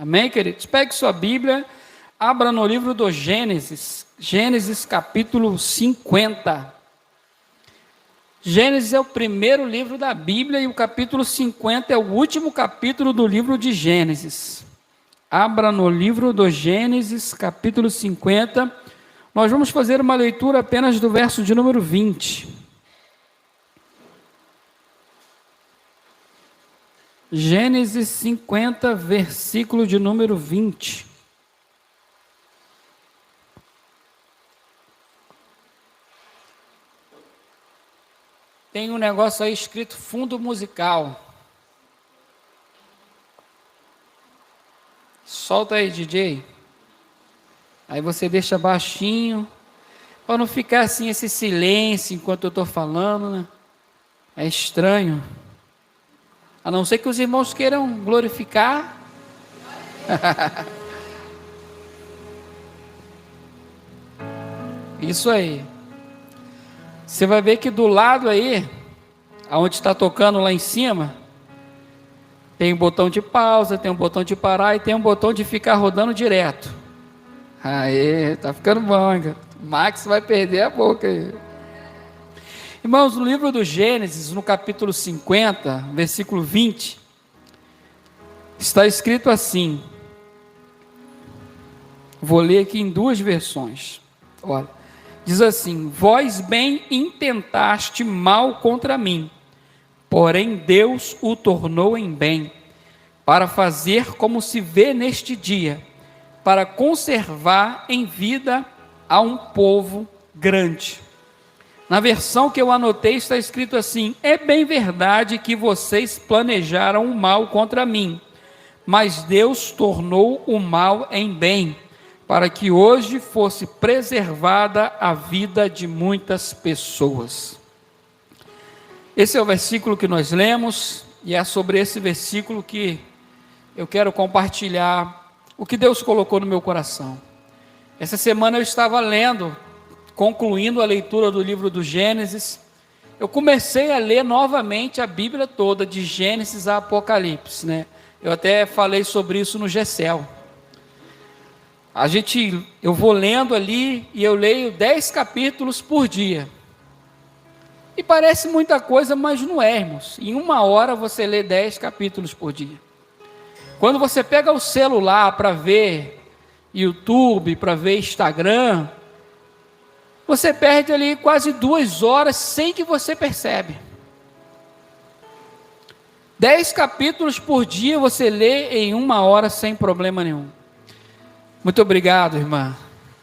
Amém, queridos? Pegue sua Bíblia, abra no livro do Gênesis, Gênesis capítulo 50. Gênesis é o primeiro livro da Bíblia e o capítulo 50 é o último capítulo do livro de Gênesis. Abra no livro do Gênesis, capítulo 50. Nós vamos fazer uma leitura apenas do verso de número 20. Gênesis 50, versículo de número 20. Tem um negócio aí escrito fundo musical. Solta aí, DJ. Aí você deixa baixinho, para não ficar assim esse silêncio enquanto eu estou falando, né? É estranho. A não ser que os irmãos queiram glorificar. Isso aí. Você vai ver que do lado aí, aonde está tocando lá em cima, tem um botão de pausa, tem um botão de parar e tem um botão de ficar rodando direto. Aê, tá ficando bom, hein? Max vai perder a boca aí. Irmãos, no livro do Gênesis, no capítulo 50, versículo 20, está escrito assim. Vou ler aqui em duas versões. Olha, diz assim: vós bem intentaste mal contra mim, porém Deus o tornou em bem, para fazer como se vê neste dia, para conservar em vida a um povo grande. Na versão que eu anotei está escrito assim: é bem verdade que vocês planejaram o mal contra mim, mas Deus tornou o mal em bem, para que hoje fosse preservada a vida de muitas pessoas. Esse é o versículo que nós lemos, e é sobre esse versículo que eu quero compartilhar o que Deus colocou no meu coração. Essa semana eu estava lendo, concluindo a leitura do livro do Gênesis, eu comecei a ler novamente a Bíblia toda, de Gênesis a Apocalipse, né? Eu até falei sobre isso no GECEL. Eu vou lendo ali e eu leio 10 capítulos por dia. E parece muita coisa, mas não é, irmãos. Em uma hora você lê 10 capítulos por dia. Quando você pega o celular para ver YouTube, para ver Instagram, você perde ali quase 2 horas sem que você percebe. 10 capítulos por dia você lê em uma hora sem problema nenhum. Muito obrigado, irmã.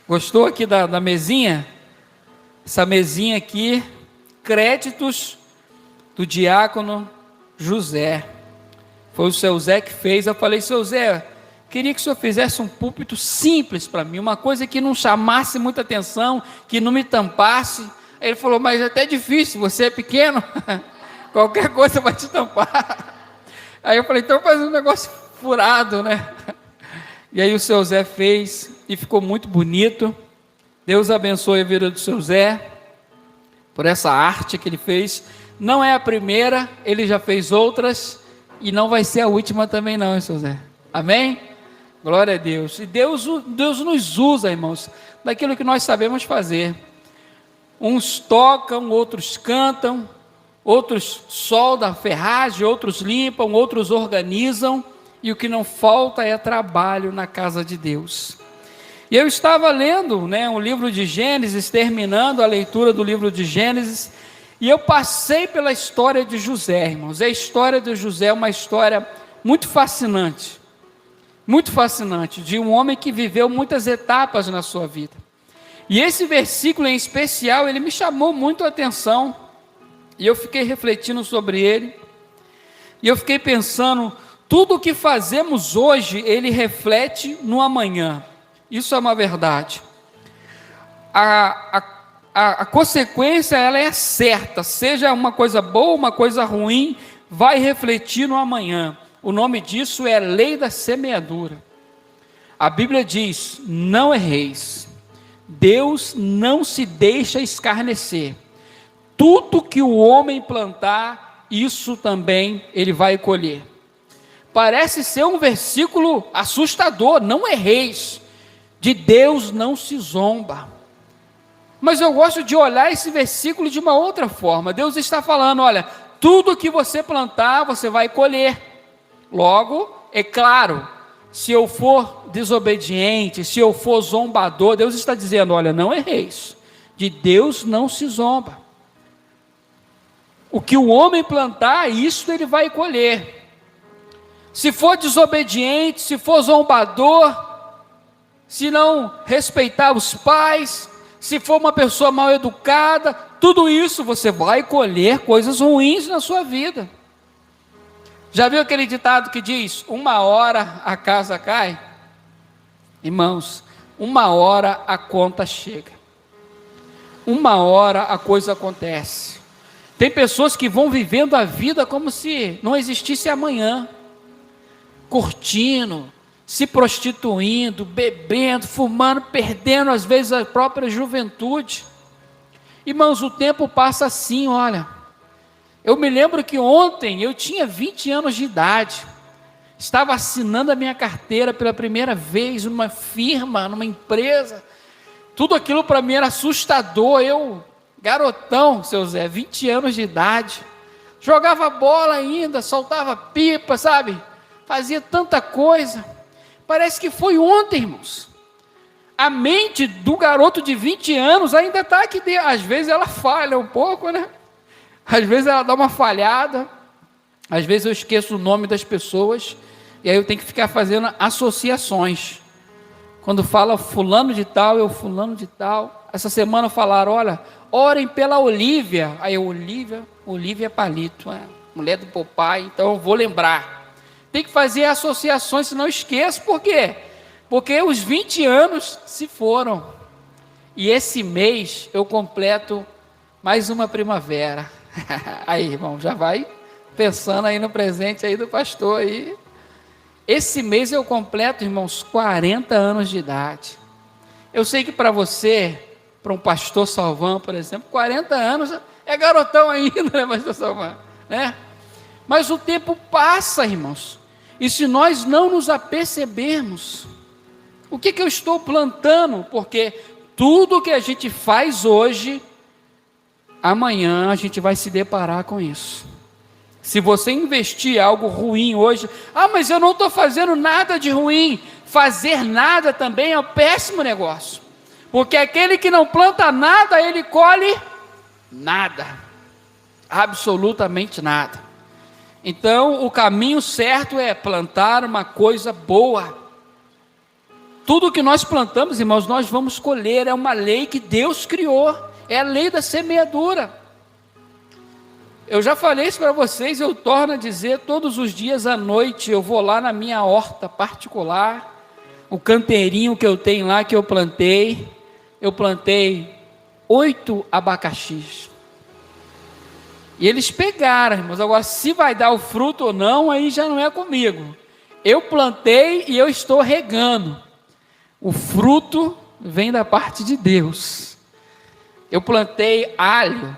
Gostou aqui da mesinha? Essa mesinha aqui, créditos do diácono José. Foi o seu Zé que fez. Eu falei: seu Zé, queria que o senhor fizesse um púlpito simples para mim, uma coisa que não chamasse muita atenção, que não me tampasse. Aí ele falou: mas é até difícil, você é pequeno, qualquer coisa vai te tampar. Aí eu falei: então faz um negócio furado, né? E aí o seu Zé fez e ficou muito bonito. Deus abençoe a vida do seu Zé por essa arte que ele fez. Não é a primeira, ele já fez outras e não vai ser a última também não, hein, seu Zé? Amém? Glória a Deus. E Deus nos usa, irmãos, daquilo que nós sabemos fazer. Uns tocam, outros cantam, outros soldam a ferragem, outros limpam, outros organizam, e o que não falta é trabalho na casa de Deus. E eu estava lendo, o livro de Gênesis, terminando a leitura do livro de Gênesis, e eu passei pela história de José, irmãos. A história de José é uma história muito fascinante, de um homem que viveu muitas etapas na sua vida. E esse versículo em especial, ele me chamou muito a atenção, e eu fiquei refletindo sobre ele, e eu fiquei pensando, tudo o que fazemos hoje, ele reflete no amanhã. Isso é uma verdade. A consequência, ela é certa, seja uma coisa boa, uma coisa ruim, vai refletir no amanhã. O nome disso é lei da semeadura. A Bíblia diz: não erreis. Deus não se deixa escarnecer. Tudo que o homem plantar, isso também ele vai colher. parece ser um versículo assustador, não erreis, de Deus não se zomba. Mas eu gosto de olhar esse versículo de uma outra forma. Deus está falando, olha, tudo que você plantar, você vai colher. Logo, é claro, se eu for desobediente, se eu for zombador, Deus está dizendo, olha, não erreis, de Deus não se zomba. O que o homem plantar, isso ele vai colher. Se for desobediente, se for zombador, se não respeitar os pais, se for uma pessoa mal educada, tudo isso você vai colher coisas ruins na sua vida. Já viu aquele ditado que diz, 1 hora a casa cai? Irmãos, 1 hora a conta chega. 1 hora a coisa acontece. Tem pessoas que vão vivendo a vida como se não existisse amanhã. Curtindo, se prostituindo, bebendo, fumando, perdendo às vezes a própria juventude. Irmãos, o tempo passa assim, olha. Eu me lembro que ontem eu tinha 20 anos de idade, estava assinando a minha carteira pela primeira vez numa firma, numa empresa. Tudo aquilo para mim era assustador. Eu, garotão, seu Zé, 20 anos de idade, jogava bola ainda, soltava pipa, sabe? Fazia tanta coisa. Parece que foi ontem, irmãos. A mente do garoto de 20 anos ainda está aqui dentro. Às vezes ela falha um pouco, né? Às vezes ela dá uma falhada. Às vezes eu esqueço o nome das pessoas. E aí eu tenho que ficar fazendo associações. Quando fala fulano de tal, eu fulano de tal. Essa semana falaram, olha, orem pela Olívia. Aí eu, Olívia Palito, mulher do papai, então eu vou lembrar. Tem que fazer associações, senão eu esqueço. Por quê? Porque os 20 anos se foram. E esse mês eu completo mais uma primavera. Aí, irmão, já vai pensando aí no presente aí do pastor aí. Esse mês eu completo, irmãos, 40 anos de idade. Eu sei que para você, para um pastor Salvão, por exemplo, 40 anos é garotão ainda, né, pastor Salvão? Né? Mas o tempo passa, irmãos. E se nós não nos apercebermos, o que eu estou plantando? Porque tudo que a gente faz hoje, amanhã a gente vai se deparar com isso. Se você investir algo ruim hoje, mas eu não estou fazendo nada de ruim. Fazer nada também é um péssimo negócio. Porque aquele que não planta nada, ele colhe nada. Absolutamente nada. Então, o caminho certo é plantar uma coisa boa. Tudo que nós plantamos, irmãos, nós vamos colher. É uma lei que Deus criou. É a lei da semeadura. Eu já falei isso para vocês, eu torno a dizer, todos os dias à noite, eu vou lá na minha horta particular, o canteirinho que eu tenho lá, que eu plantei 8 abacaxis. E eles pegaram, irmãos. Agora, se vai dar o fruto ou não, aí já não é comigo. Eu plantei e eu estou regando. O fruto vem da parte de Deus. Eu plantei alho.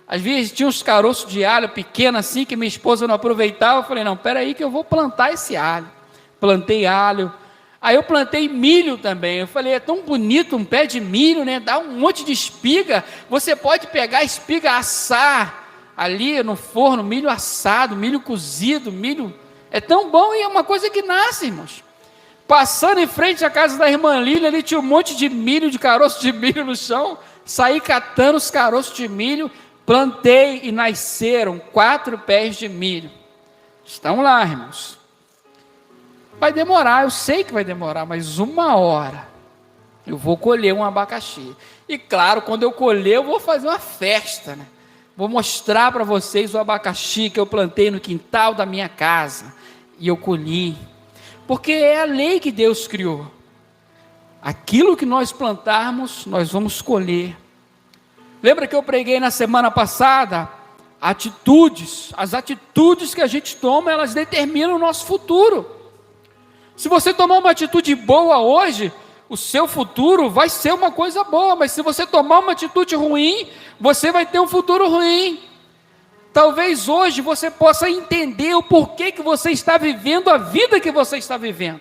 Às vezes tinha uns caroços de alho pequeno assim, que minha esposa não aproveitava. Eu falei, não, peraí que eu vou plantar esse alho. Plantei alho. Aí eu plantei milho também. Eu falei, é tão bonito um pé de milho, né? Dá um monte de espiga. Você pode pegar a espiga, assar ali no forno, milho assado, milho cozido, milho, é tão bom e é uma coisa que nasce, irmãos. Passando em frente à casa da irmã Lília, ali tinha um monte de milho, de caroço de milho no chão, saí catando os caroços de milho, plantei e nasceram 4 pés de milho. Estão lá, irmãos. Vai demorar, eu sei que vai demorar, mas 1 hora eu vou colher um abacaxi. E claro, quando eu colher, eu vou fazer uma festa, né? Vou mostrar para vocês o abacaxi que eu plantei no quintal da minha casa. E eu colhi. Porque é a lei que Deus criou. Aquilo que nós plantarmos, nós vamos colher. Lembra que eu preguei na semana passada? Atitudes. As atitudes que a gente toma, elas determinam o nosso futuro. Se você tomar uma atitude boa hoje, o seu futuro vai ser uma coisa boa. Mas se você tomar uma atitude ruim, você vai ter um futuro ruim. Talvez hoje você possa entender o porquê que você está vivendo a vida que você está vivendo.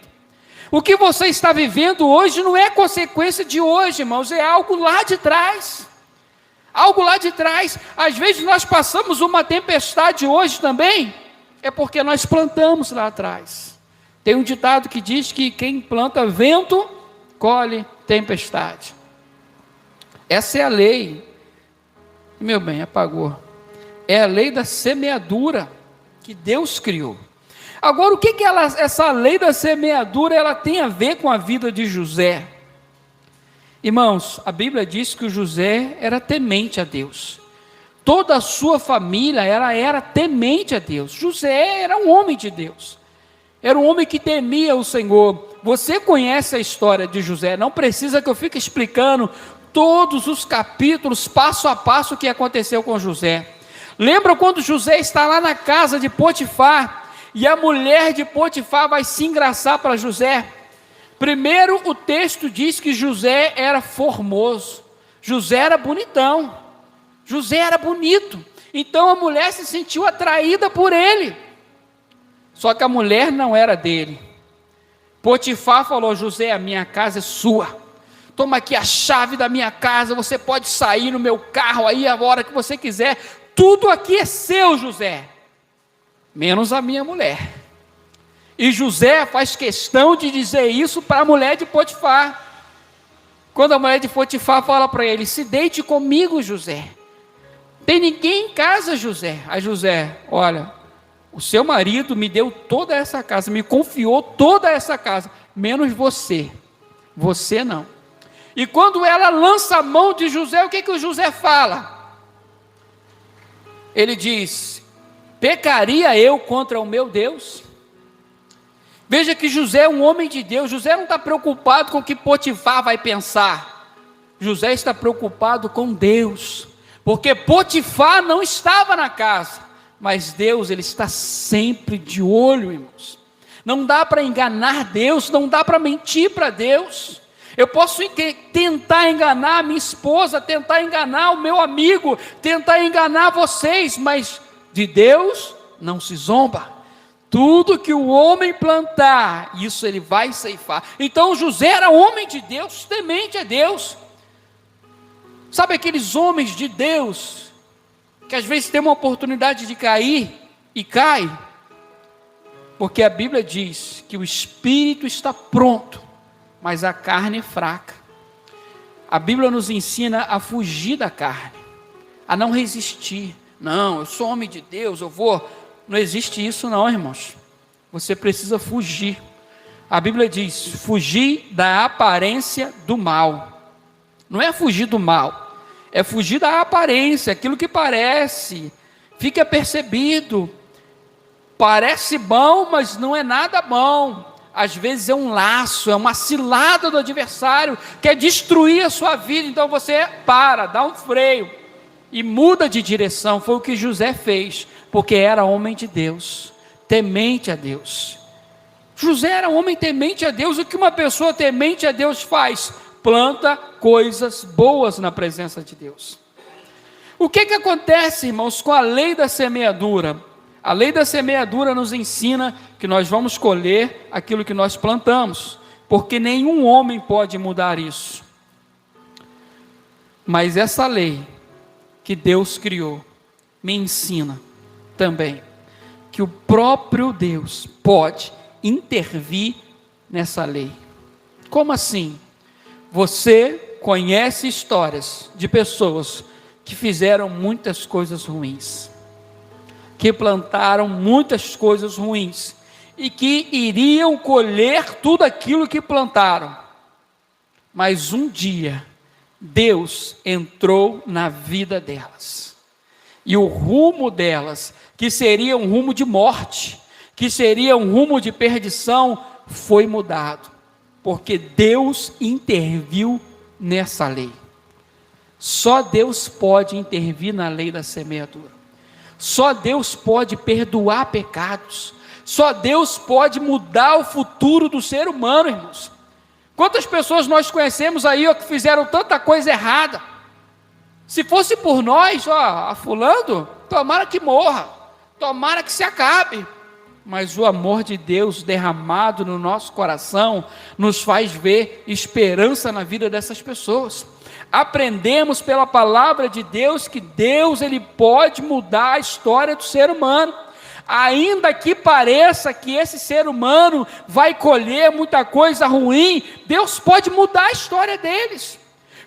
O que você está vivendo hoje não é consequência de hoje, irmãos, é algo lá de trás. Algo lá de trás. Às vezes nós passamos uma tempestade hoje também, é porque nós plantamos lá atrás. Tem um ditado que diz que quem planta vento, colhe tempestade. Essa é a lei. Meu bem, apagou. É a lei da semeadura que Deus criou. Agora, o que essa lei da semeadura ela tem a ver com a vida de José? Irmãos, a Bíblia diz que o José era temente a Deus. Toda a sua família era temente a Deus. José era um homem de Deus. Era um homem que temia o Senhor. Você conhece a história de José. Não precisa que eu fique explicando todos os capítulos, passo a passo, o que aconteceu com José. Lembra quando José está lá na casa de Potifar, e a mulher de Potifar vai se engraçar para José? Primeiro o texto diz que José era formoso, José era bonitão, José era bonito, então a mulher se sentiu atraída por ele, só que a mulher não era dele. Potifar falou: José, a minha casa é sua, toma aqui a chave da minha casa, você pode sair no meu carro aí a hora que você quiser, tudo aqui é seu, José, menos a minha mulher. E José faz questão de dizer isso para a mulher de Potifar. Quando a mulher de Potifar fala para ele: se deite comigo, José, tem ninguém em casa, José. Aí José: olha, o seu marido me deu toda essa casa, me confiou toda essa casa, menos você, você não. E quando ela lança a mão de José, o que o José fala? Ele diz: pecaria eu contra o meu Deus? Veja que José é um homem de Deus. José não está preocupado com o que Potifar vai pensar. José está preocupado com Deus, porque Potifar não estava na casa, mas Deus, ele está sempre de olho, irmãos. Não dá para enganar Deus, não dá para mentir para Deus. Eu posso tentar enganar a minha esposa, tentar enganar o meu amigo, tentar enganar vocês, mas de Deus não se zomba. Tudo que o homem plantar, isso ele vai ceifar. Então José era homem de Deus, temente a Deus. Sabe aqueles homens de Deus, que às vezes tem uma oportunidade de cair, e cai? Porque a Bíblia diz que o espírito está pronto, mas a carne é fraca. A Bíblia nos ensina a fugir da carne, a não resistir. Não, eu sou homem de Deus, eu vou. Não existe isso não, irmãos. Você precisa fugir. A Bíblia diz: fugir da aparência do mal. Não é fugir do mal, é fugir da aparência, aquilo que parece, fica percebido. Parece bom, mas não é nada bom. Às vezes é um laço, é uma cilada do adversário, quer destruir a sua vida. Então você para, dá um freio e muda de direção. Foi o que José fez, porque era homem de Deus, temente a Deus. José era um homem temente a Deus. O que uma pessoa temente a Deus faz? Planta coisas boas na presença de Deus. O que acontece, irmãos, com a lei da semeadura? A lei da semeadura nos ensina que nós vamos colher aquilo que nós plantamos, porque nenhum homem pode mudar isso. Mas essa lei que Deus criou me ensina também que o próprio Deus pode intervir nessa lei. Como assim? Você conhece histórias de pessoas que fizeram muitas coisas ruins, que plantaram muitas coisas ruins e que iriam colher tudo aquilo que plantaram, mas um dia Deus entrou na vida delas, e o rumo delas, que seria um rumo de morte, que seria um rumo de perdição, foi mudado, porque Deus interviu nessa lei. Só Deus pode intervir na lei da semeadura. Só Deus pode perdoar pecados. Só Deus pode mudar o futuro do ser humano, irmãos. Quantas pessoas nós conhecemos aí que fizeram tanta coisa errada? Se fosse por nós, a fulano tomara que morra, tomara que se acabe. Mas o amor de Deus derramado no nosso coração nos faz ver esperança na vida dessas pessoas. Aprendemos pela palavra de Deus que Deus, Ele pode mudar a história do ser humano. Ainda que pareça que esse ser humano vai colher muita coisa ruim, Deus pode mudar a história deles.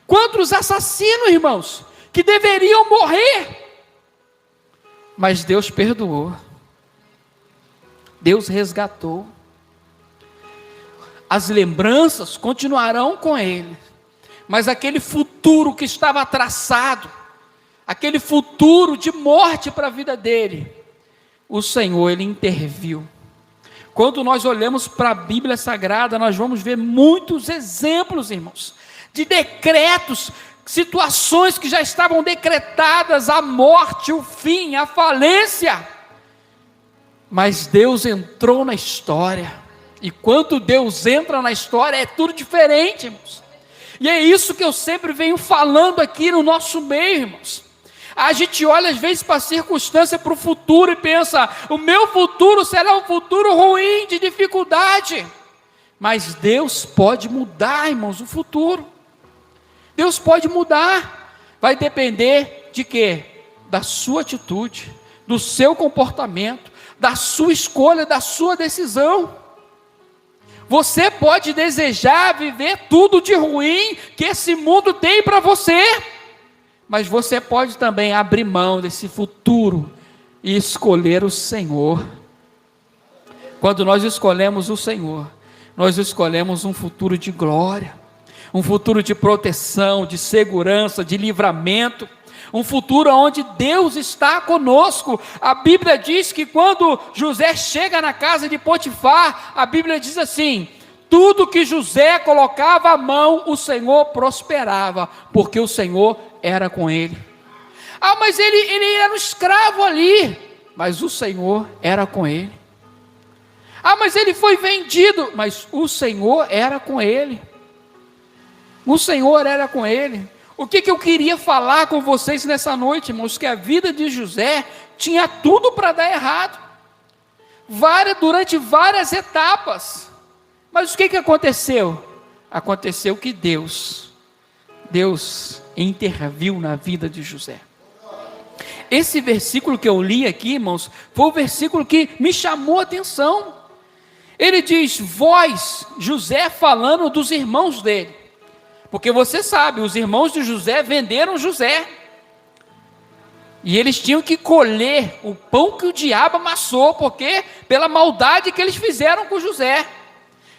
Quantos assassinos, irmãos, que deveriam morrer, mas Deus perdoou, Deus resgatou. As lembranças continuarão com ele, mas aquele futuro que estava traçado, aquele futuro de morte para a vida dele, o Senhor, Ele interviu. Quando nós olhamos para a Bíblia Sagrada, nós vamos ver muitos exemplos, irmãos, de decretos, situações que já estavam decretadas, a morte, o fim, a falência, mas Deus entrou na história, e quando Deus entra na história, é tudo diferente, irmãos. E é isso que eu sempre venho falando aqui no nosso meio, irmãos. A gente olha às vezes para a circunstância, para o futuro e pensa, o meu futuro será um futuro ruim, de dificuldade. Mas Deus pode mudar, irmãos, o futuro. Deus pode mudar. Vai depender de quê? Da sua atitude, do seu comportamento, da sua escolha, da sua decisão. Você pode desejar viver tudo de ruim que esse mundo tem para você, mas você pode também abrir mão desse futuro e escolher o Senhor. Quando nós escolhemos o Senhor, nós escolhemos um futuro de glória, um futuro de proteção, de segurança, de livramento, um futuro onde Deus está conosco. A Bíblia diz que quando José chega na casa de Potifar, a Bíblia diz assim: tudo que José colocava a mão, o Senhor prosperava, porque o Senhor era com ele. Ah, mas ele era um escravo ali, mas o Senhor era com ele. Ah, mas ele foi vendido, mas o Senhor era com ele. O Senhor era com ele. O que eu queria falar com vocês nessa noite, irmãos, que a vida de José tinha tudo para dar errado, durante várias etapas. Mas o que aconteceu? Aconteceu que Deus interviu na vida de José. Esse versículo que eu li aqui, irmãos, foi o versículo que me chamou a atenção. Ele diz, vós, José falando dos irmãos dele, porque você sabe, os irmãos de José venderam José, e eles tinham que colher o pão que o diabo amassou, porque pela maldade que eles fizeram com José.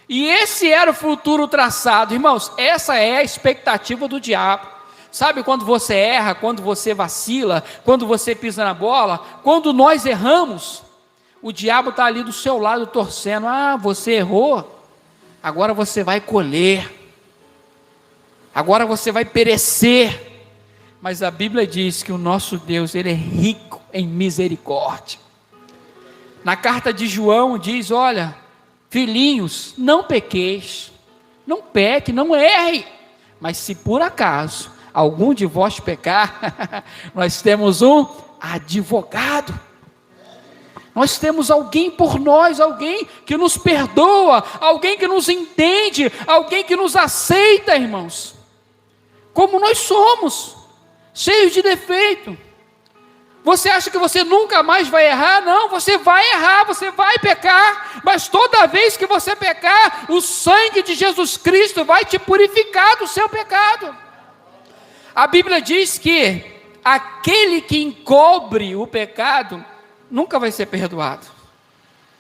E esse era o futuro traçado, irmãos. Essa é a expectativa do diabo. Sabe quando você erra, quando você vacila, quando você pisa na bola, quando nós erramos, o diabo está ali do seu lado torcendo. Ah, você errou, agora você vai colher, agora você vai perecer. Mas a Bíblia diz que o nosso Deus, Ele é rico em misericórdia. Na carta de João diz, olha, filhinhos, não pequeis, não peque, não erre, mas se por acaso algum de vós pecar, nós temos um advogado, nós temos alguém por nós, alguém que nos perdoa, alguém que nos entende, alguém que nos aceita, irmãos, como nós somos, cheios de defeito. Você acha que você nunca mais vai errar? Não, você vai errar, você vai pecar, mas toda vez que você pecar, o sangue de Jesus Cristo vai te purificar do seu pecado. A Bíblia diz que aquele que encobre o pecado, nunca vai ser perdoado,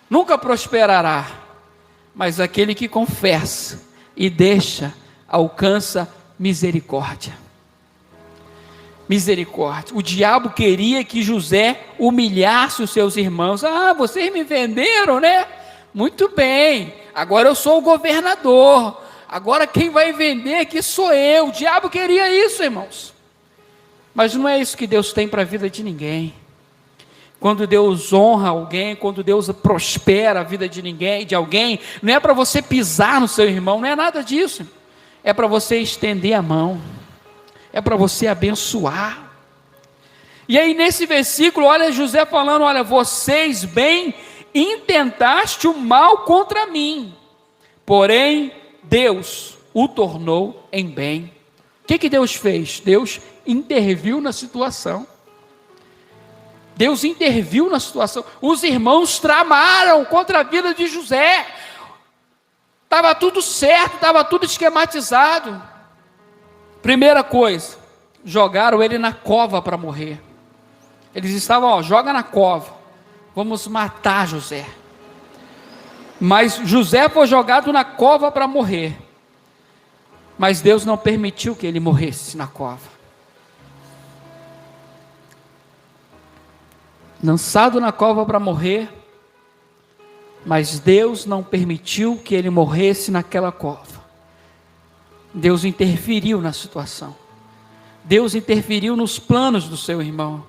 nunca prosperará, mas aquele que confessa e deixa, alcança misericórdia. Misericórdia. O diabo queria que José humilhasse os seus irmãos. Ah, vocês me venderam, né? Muito bem, agora eu sou o governador, agora quem vai vender aqui sou eu. O diabo queria isso, irmãos, mas não é isso que Deus tem para a vida de ninguém. Quando Deus honra alguém, quando Deus prospera a vida de alguém, não é para você pisar no seu irmão, não é nada disso, é para você estender a mão, é para você abençoar. E aí nesse versículo, olha José falando, olha, vocês bem intentaste o mal contra mim, porém Deus o tornou em bem. O que Deus fez? Deus interviu na situação. Deus interviu na situação. Os irmãos tramaram contra a vida de José. Estava tudo certo, estava tudo esquematizado. Primeira coisa, jogaram ele na cova para morrer. Eles estavam, joga na cova, vamos matar José. Mas José foi jogado na cova para morrer. Mas Deus não permitiu que ele morresse na cova. Lançado na cova para morrer, mas Deus não permitiu que ele morresse naquela cova. Deus interferiu na situação. Deus interferiu nos planos do seu irmão.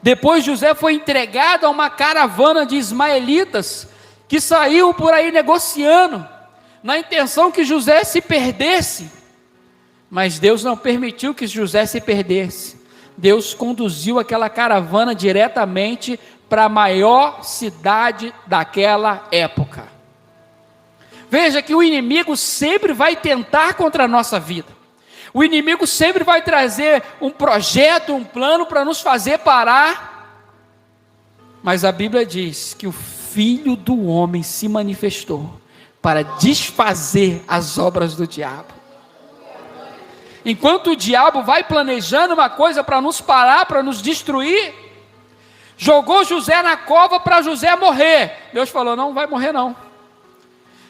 Depois José foi entregado a uma caravana de ismaelitas que saiu por aí negociando, na intenção que José se perdesse. Mas Deus não permitiu que José se perdesse. Deus conduziu aquela caravana diretamente para a maior cidade daquela época. Veja que o inimigo sempre vai tentar contra a nossa vida. O inimigo sempre vai trazer um projeto, um plano para nos fazer parar. Mas a Bíblia diz que o Filho do Homem se manifestou para desfazer as obras do diabo. Enquanto o diabo vai planejando uma coisa para nos parar, para nos destruir, jogou José na cova para José morrer. Deus falou, não vai morrer não.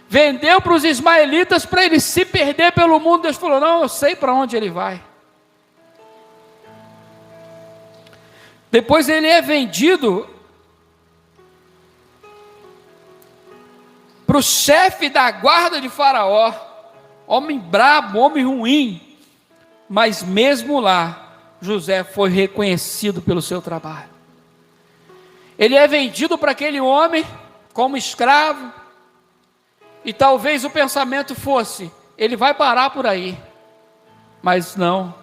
Vendeu para os ismaelitas para ele se perder pelo mundo. Deus falou, não, eu sei para onde ele vai. Depois ele é vendido para o chefe da guarda de Faraó, homem brabo, homem ruim. Mas mesmo lá, José foi reconhecido pelo seu trabalho. Ele é vendido para aquele homem como escravo, e talvez o pensamento fosse, ele vai parar por aí. Mas não,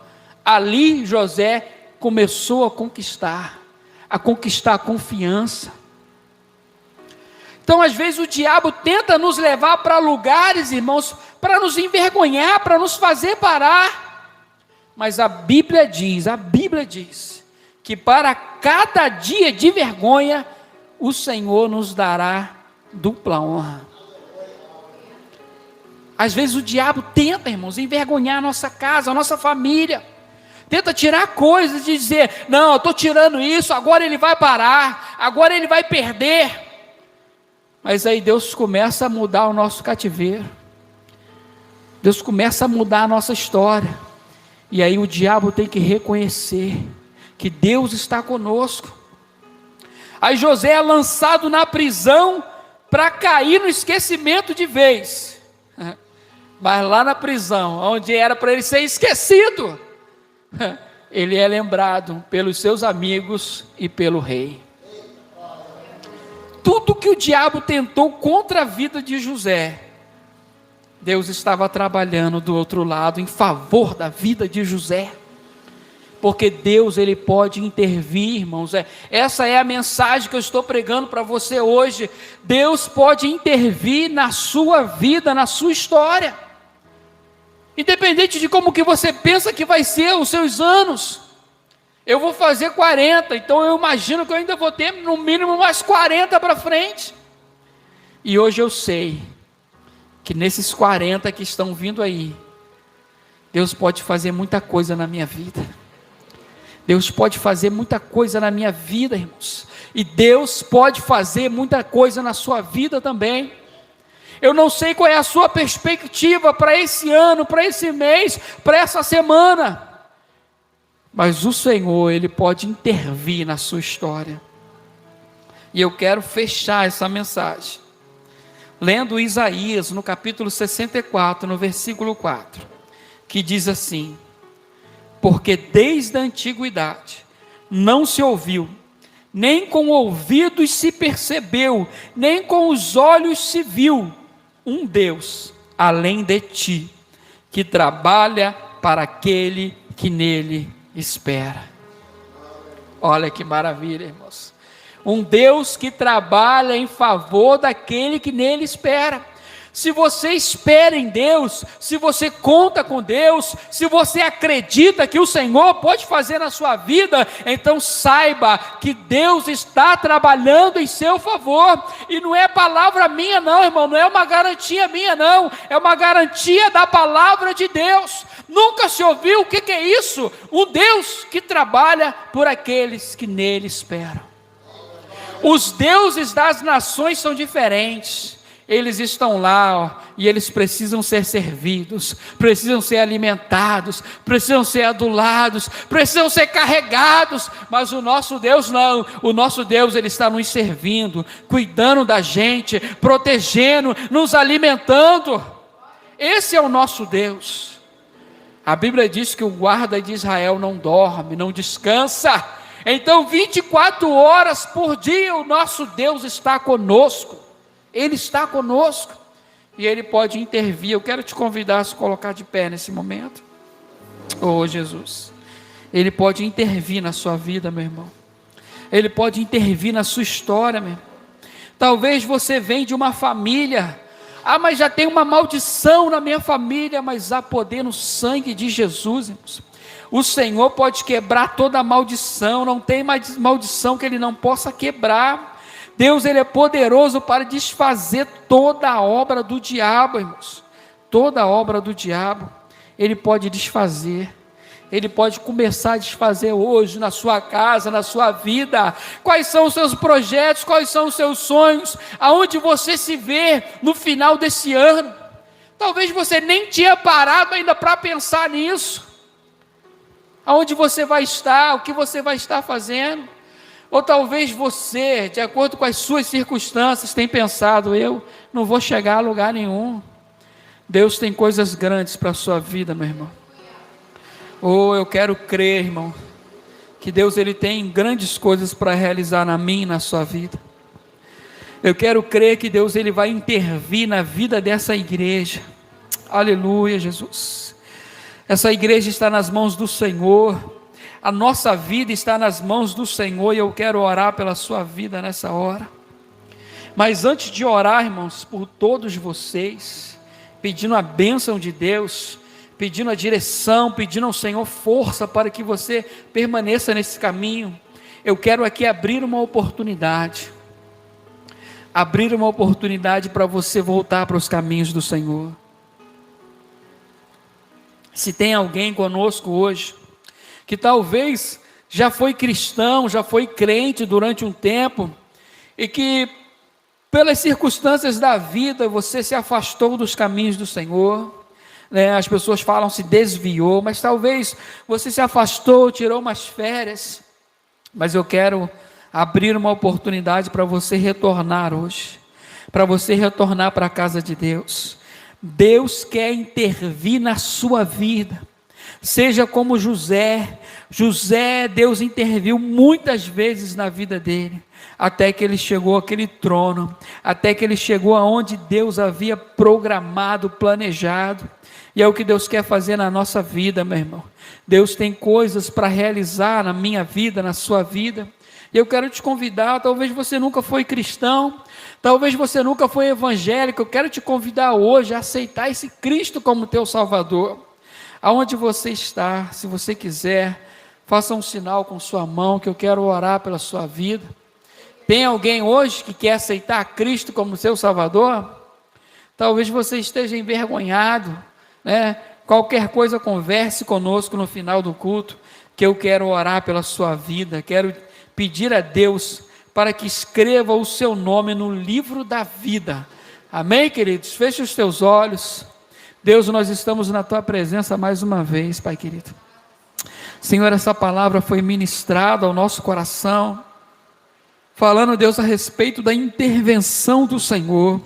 ali José começou a conquistar a confiança. Então às vezes o diabo tenta nos levar para lugares, irmãos, para nos envergonhar, para nos fazer parar. Mas a Bíblia diz que para cada dia de vergonha, o Senhor nos dará dupla honra. Às vezes o diabo tenta, irmãos, envergonhar a nossa casa, a nossa família. Tenta tirar coisas de dizer, não, eu estou tirando isso, agora ele vai parar, agora ele vai perder. Mas aí Deus começa a mudar o nosso cativeiro. Deus começa a mudar a nossa história. E aí o diabo tem que reconhecer que Deus está conosco. Aí José é lançado na prisão para cair no esquecimento de vez. Mas lá na prisão, onde era para ele ser esquecido, ele é lembrado pelos seus amigos e pelo rei. Tudo que o diabo tentou contra a vida de José, Deus estava trabalhando do outro lado em favor da vida de José, porque Deus, ele pode intervir, irmãos. Essa é a mensagem que eu estou pregando para você hoje. Deus pode intervir na sua vida, na sua história, independente de como que você pensa que vai ser os seus anos. Eu vou fazer 40, então eu imagino que eu ainda vou ter no mínimo mais 40 para frente. E hoje eu sei que nesses 40 que estão vindo aí, Deus pode fazer muita coisa na minha vida. Deus pode fazer muita coisa na minha vida, irmãos. E Deus pode fazer muita coisa na sua vida também. Eu não sei qual é a sua perspectiva para esse ano, para esse mês, para essa semana. Mas o Senhor, Ele pode intervir na sua história. E eu quero fechar essa mensagem lendo Isaías, no capítulo 64, no versículo 4, que diz assim: porque desde a antiguidade não se ouviu, nem com ouvidos se percebeu, nem com os olhos se viu, um Deus além de ti, que trabalha para aquele que nele espera. Olha que maravilha, irmãos. Um Deus que trabalha em favor daquele que nele espera. Se você espera em Deus, se você conta com Deus, se você acredita que o Senhor pode fazer na sua vida, então saiba que Deus está trabalhando em seu favor. E não é palavra minha não, irmão, não é uma garantia minha não, é uma garantia da palavra de Deus. Nunca se ouviu o que é isso? Um Deus que trabalha por aqueles que nele esperam. Os deuses das nações são diferentes. Eles estão lá, e eles precisam ser servidos, precisam ser alimentados, precisam ser adulados, precisam ser carregados, mas o nosso Deus não. O nosso Deus, Ele está nos servindo, cuidando da gente, protegendo, nos alimentando. Esse é o nosso Deus. A Bíblia diz que o guarda de Israel não dorme, não descansa. Então 24 horas por dia o nosso Deus está conosco. Ele está conosco e Ele pode intervir. Eu quero te convidar a se colocar de pé nesse momento. Oh Jesus, Ele pode intervir na sua vida, meu irmão. Ele pode intervir na sua história, meu irmão. Talvez você venha de uma família, mas já tem uma maldição na minha família, mas há poder no sangue de Jesus, irmãos. O Senhor pode quebrar toda a maldição, não tem mais maldição que Ele não possa quebrar. Deus, Ele é poderoso para desfazer toda a obra do diabo, irmãos. Toda a obra do diabo, Ele pode desfazer. Ele pode começar a desfazer hoje na sua casa, na sua vida. Quais são os seus projetos, quais são os seus sonhos, aonde você se vê no final desse ano. Talvez você nem tinha parado ainda para pensar nisso. Aonde você vai estar, o que você vai estar fazendo. Ou talvez você, de acordo com as suas circunstâncias, tenha pensado, eu não vou chegar a lugar nenhum. Deus tem coisas grandes para a sua vida, meu irmão. Ou eu quero crer, irmão, que Deus, Ele tem grandes coisas para realizar na minha e na sua vida. Eu quero crer que Deus, Ele vai intervir na vida dessa igreja. Aleluia, Jesus. Essa igreja está nas mãos do Senhor. A nossa vida está nas mãos do Senhor e eu quero orar pela sua vida nessa hora. Mas antes de orar, irmãos, por todos vocês, pedindo a bênção de Deus, pedindo a direção, pedindo ao Senhor força para que você permaneça nesse caminho, eu quero aqui abrir uma oportunidade para você voltar para os caminhos do Senhor. Se tem alguém conosco hoje, que talvez já foi cristão, já foi crente durante um tempo, e que pelas circunstâncias da vida, você se afastou dos caminhos do Senhor, né? As pessoas falam se desviou, mas talvez você se afastou, tirou umas férias, mas eu quero abrir uma oportunidade para você retornar hoje, para você retornar para a casa de Deus. Deus quer intervir na sua vida. Seja como José, Deus interviu muitas vezes na vida dele, até que ele chegou àquele trono, até que ele chegou aonde Deus havia programado, planejado, e é o que Deus quer fazer na nossa vida, meu irmão. Deus tem coisas para realizar na minha vida, na sua vida, e eu quero te convidar. Talvez você nunca foi cristão, talvez você nunca foi evangélico, eu quero te convidar hoje a aceitar esse Cristo como teu Salvador. Aonde você está, se você quiser, faça um sinal com sua mão, que eu quero orar pela sua vida. Tem alguém hoje que quer aceitar Cristo como seu Salvador? Talvez você esteja envergonhado, né? Qualquer coisa, converse conosco no final do culto, que eu quero orar pela sua vida, quero pedir a Deus para que escreva o seu nome no livro da vida. Amém, queridos? Feche os teus olhos. Deus, nós estamos na Tua presença mais uma vez, Pai querido. Senhor, essa palavra foi ministrada ao nosso coração, falando, Deus, a respeito da intervenção do Senhor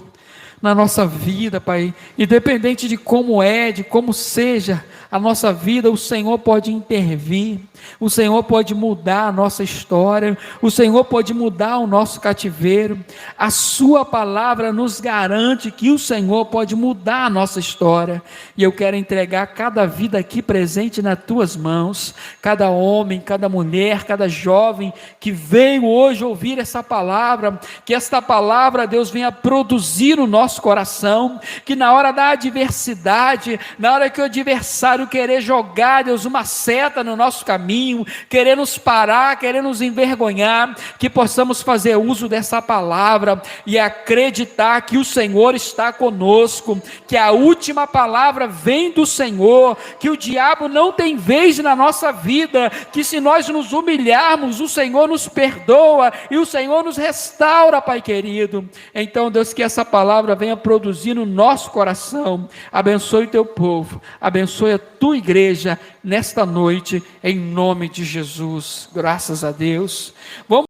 na nossa vida, Pai, independente de como seja a nossa vida, o Senhor pode intervir, o Senhor pode mudar a nossa história, o Senhor pode mudar o nosso cativeiro. A sua palavra nos garante que o Senhor pode mudar a nossa história, e eu quero entregar cada vida aqui presente nas tuas mãos, cada homem, cada mulher, cada jovem que veio hoje ouvir essa palavra, que esta palavra, Deus, venha produzir no nosso coração, que na hora da adversidade, na hora que o adversário querer jogar, Deus, uma seta no nosso caminho, querer nos parar, querer nos envergonhar, que possamos fazer uso dessa palavra e acreditar que o Senhor está conosco, que a última palavra vem do Senhor, que o diabo não tem vez na nossa vida, que se nós nos humilharmos, o Senhor nos perdoa e o Senhor nos restaura, Pai querido. Então, Deus, que essa palavra venha produzir no nosso coração. Abençoe o teu povo, abençoe a tua igreja nesta noite, em nome de Jesus. Graças a Deus. Vamos